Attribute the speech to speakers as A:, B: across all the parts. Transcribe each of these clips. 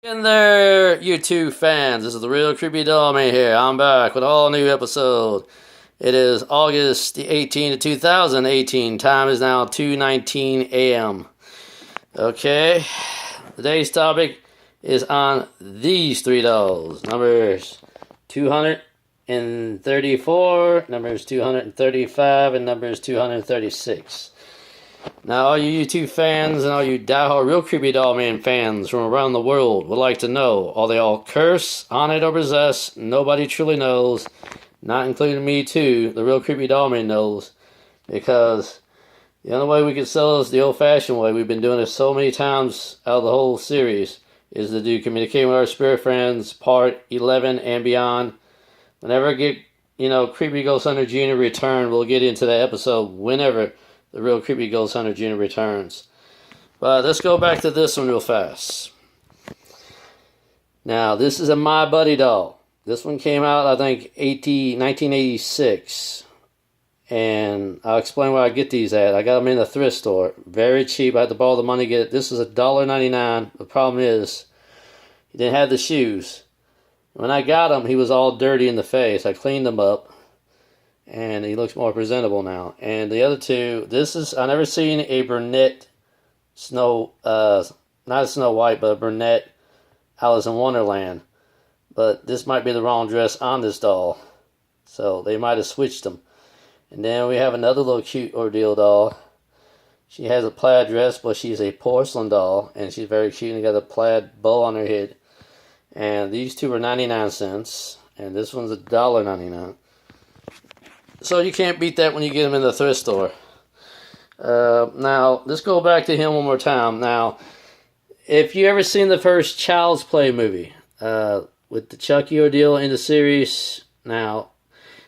A: In there, YouTube fans, this is the Real Creepy Doll Man here. I'm back with an all new episode. It is August the 18th, 2018. Time is now 2:19 a.m. Okay, today's topic is on these three dolls. Numbers 234, numbers 235, and numbers 236. Now, all you YouTube fans and all you diehard Real Creepy Doll Man fans from around the world would like to know, are they all cursed, haunted, or possessed? Nobody truly knows, not including me too. The Real Creepy Doll Man knows, because the only way we can sell this the old-fashioned way, we've been doing this so many times out of the whole series, is to do Communicating with Our Spirit Friends, Part 11 and beyond. Whenever I get, Creepy Ghost Hunter Jr. return, we'll get into that episode whenever the Real Creepy Ghost Hunter Jr. returns. But let's go back to this one real fast. Now, this is a My Buddy doll. This one came out, I think, 1986. And I'll explain where I get these at. I got them in a thrift store. Very cheap. I had to borrow the money to get it. This is $1.99. The problem is, he didn't have the shoes. When I got him, he was all dirty in the face. I cleaned him up. And he looks more presentable now. And the other two, I never seen a brunette not a Snow White, but a brunette Alice in Wonderland. But this might be the wrong dress on this doll. So they might have switched them. And then we have another little cute ordeal doll. She has a plaid dress, but she's a porcelain doll. And she's very cute and got a plaid bow on her head. And these two are 99 cents. And this one's $1.99. So you can't beat that when you get them in the thrift store. Now, let's go back to him one more time. Now, if you ever seen the first Child's Play movie, with the Chucky ordeal in the series, now,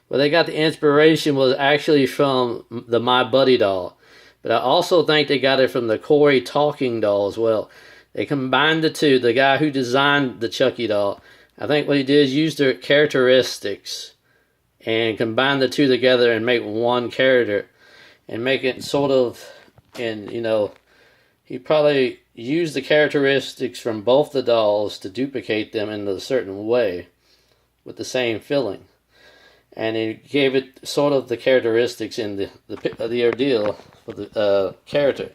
A: where they got the inspiration was actually from the My Buddy doll. But I also think they got it from the Corey Talking doll as well. They combined the two. The guy who designed the Chucky doll, I think what he did is use their characteristics and combine the two together and make one character and make it sort of, he probably used the characteristics from both the dolls to duplicate them in a certain way with the same feeling. And he gave it sort of the characteristics in the ordeal for the character,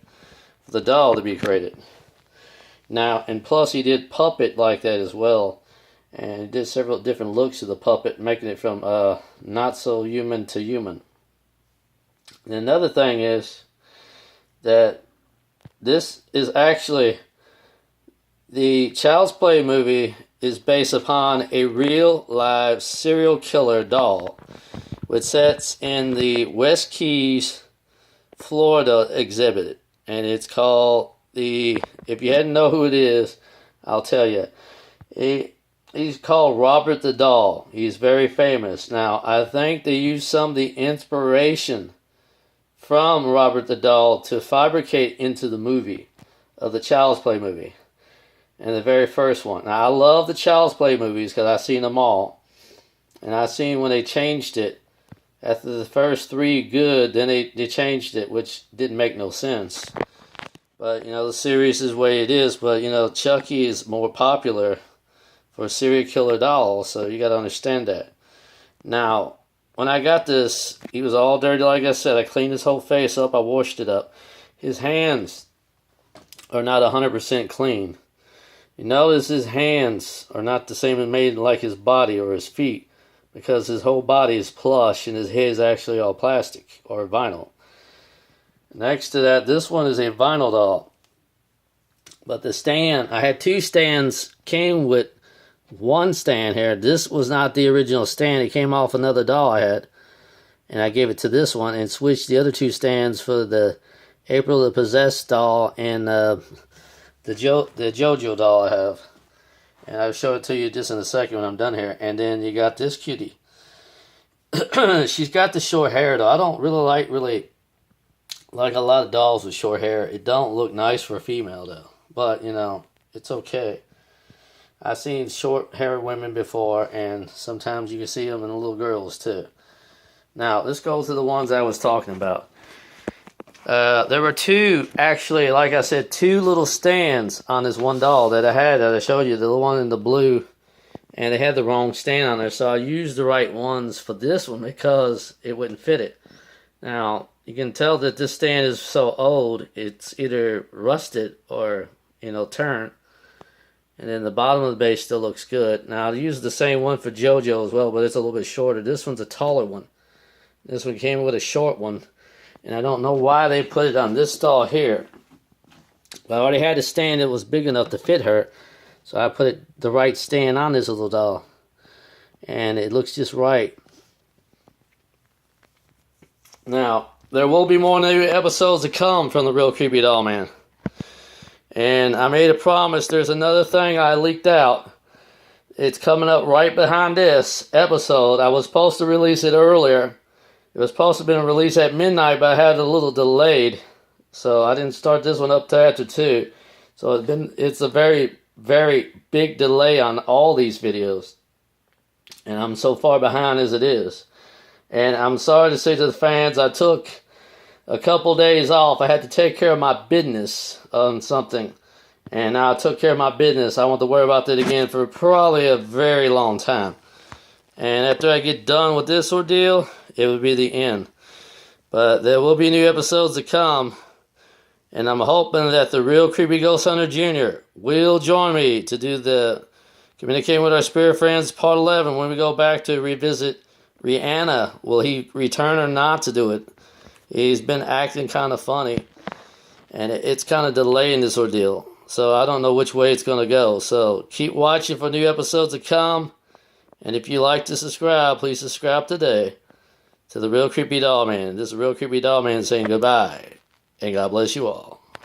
A: for the doll to be created. Now, and plus he did puppet like that as well. And he did several different looks of the puppet, making it from not so human to human. And another thing is that this is actually, the Child's Play movie is based upon a real live serial killer doll, which sets in the West Keys, Florida exhibit. And it's called if you hadn't know who it is, I'll tell you. He's called Robert the Doll. He's very famous. Now, I think they used some of the inspiration from Robert the Doll to fabricate into the movie, of the Child's Play movie. And the very first one. Now, I love the Child's Play movies because I've seen them all. And I've seen when they changed it. After the first three good, then they changed it, which didn't make no sense. But, the series is the way it is. But, Chucky is more popular for a serial killer doll, so you got to understand that. Now, when I got this, he was all dirty, like I said. I cleaned his whole face up, I washed it up. His hands are not 100% clean. You notice his hands are not the same as made like his body or his feet, because his whole body is plush and his head is actually all plastic or vinyl. Next to that, this one is a vinyl doll. But the stand, I had two stands, came with one stand here. This was not the original stand. It came off another doll I had. And I gave it to this one and switched the other two stands for the April the Possessed doll and the JoJo doll I have. And I'll show it to you just in a second when I'm done here. And then you got this cutie. She's got the short hair though. I don't really like a lot of dolls with short hair. It don't look nice for a female though. But, it's okay. I've seen short hair women before, and sometimes you can see them in the little girls too. Now, let's go to the ones I was talking about. There were two, actually, like I said, two little stands on this one doll that I had that I showed you, the one in the blue, and they had the wrong stand on there, so I used the right ones for this one because it wouldn't fit it. Now, you can tell that this stand is so old, it's either rusted or, turned. And then the bottom of the base still looks good. Now, I used the same one for JoJo as well, but it's a little bit shorter. This one's a taller one. This one came with a short one. And I don't know why they put it on this doll here. But I already had a stand that was big enough to fit her. So I put the right stand on this little doll. And it looks just right. Now, there will be more new episodes to come from The Real Creepy Doll Man. And I made a promise, there's another thing I leaked out. It's coming up right behind this episode. I was supposed to release it earlier. It was supposed to have been released at midnight, but I had it a little delayed. So I didn't start this one up till after 2. So it's a very, very big delay on all these videos. And I'm so far behind as it is. And I'm sorry to say to the fans, I took a couple days off. I had to take care of my business on something. And now I took care of my business. I won't have to worry about that again for probably a very long time. And after I get done with this ordeal, it will be the end. But there will be new episodes to come. And I'm hoping that the Real Creepy Ghost Hunter Jr. will join me to do the Communicating with Our Spirit Friends Part 11 when we go back to revisit Rihanna. Will he return or not to do it? He's been acting kind of funny. And it's kind of delaying this ordeal. So I don't know which way it's going to go. So keep watching for new episodes to come. And if you like to subscribe, please subscribe today to The Real Creepy Doll Man. This is The Real Creepy Doll Man saying goodbye. And God bless you all.